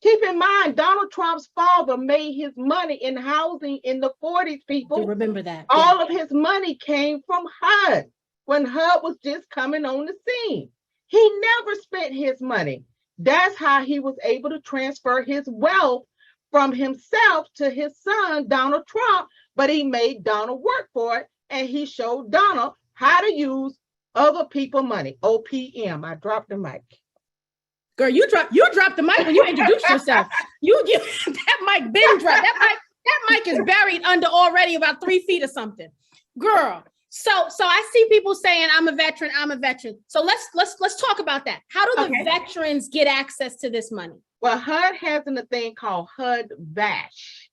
Keep in mind, Donald Trump's father made his money in housing in the 40s, people. You remember that. All of his money came from HUD when HUD was just coming on the scene. He never spent his money. That's how he was able to transfer his wealth from himself to his son, Donald Trump, but he made Donald work for it, and he showed Donald how to use other people's money. OPM. I dropped the mic. Girl, you dropped the mic when you introduced yourself. You that mic been dropped. That mic is buried under already about 3 feet or something. Girl. So I see people saying I'm a veteran. So let's talk about that. How do the veterans get access to this money? Well, HUD has a thing called HUD VASH,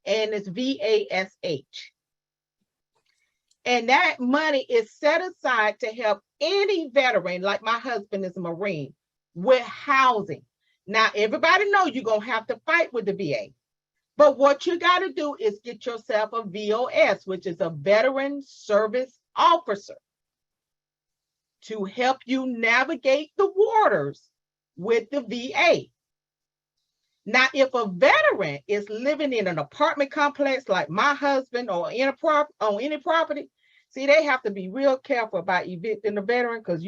and it's VASH. And that money is set aside to help any veteran, like my husband is a Marine, with housing. Now, everybody knows you're going to have to fight with the VA. But what you got to do is get yourself a VOS, which is a Veteran Service Officer, to help you navigate the waters with the VA. Now, if a veteran is living in an apartment complex like my husband or on any property, see, they have to be real careful about evicting the veteran, because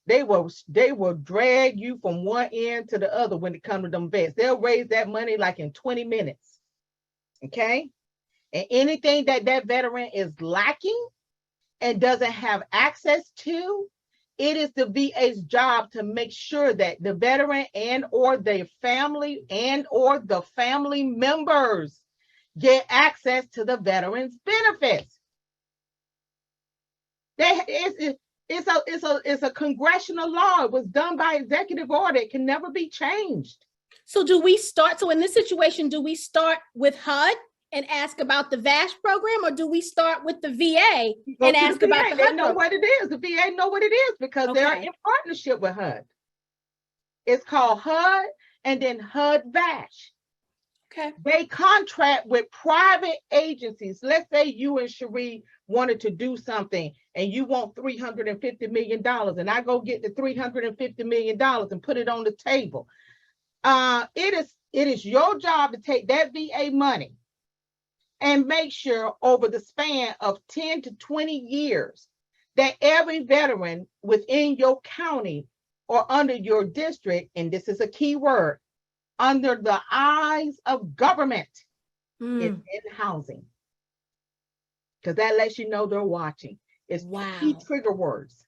they will drag you from one end to the other when it comes to them vets. They'll raise that money like in 20 minutes. Okay? And anything that veteran is lacking and doesn't have access to, it is the VA's job to make sure that the veteran and or their family and or the family members get access to the veteran's benefits. It's a congressional law. It was done by executive order. It can never be changed. So in this situation, do we start with HUD and ask about the VASH program, or do we start with the VA and ask about the HUD? They know what it is. The VA know what it is because they're in partnership with HUD. It's called HUD and then HUD VASH. Okay. They contract with private agencies. Let's say you and Cherie wanted to do something and you want $350 million, and I go get the $350 million and put it on the table. It is your job to take that VA money and make sure over the span of 10 to 20 years that every veteran within your county or under your district, and this is a key word, under the eyes of government, is in housing. Because that lets you know they're watching. It's key trigger words.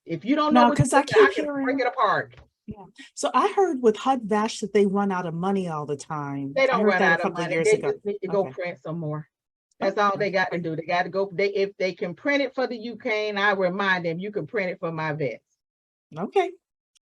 If you don't know, because I can break it apart. Yeah. So I heard with HUD VASH that they run out of money all the time. They don't run out of money. They just need to go print some more. That's all they got to do. They got to go. If they can print it for the UK, and I remind them, you can print it for my vets. Okay.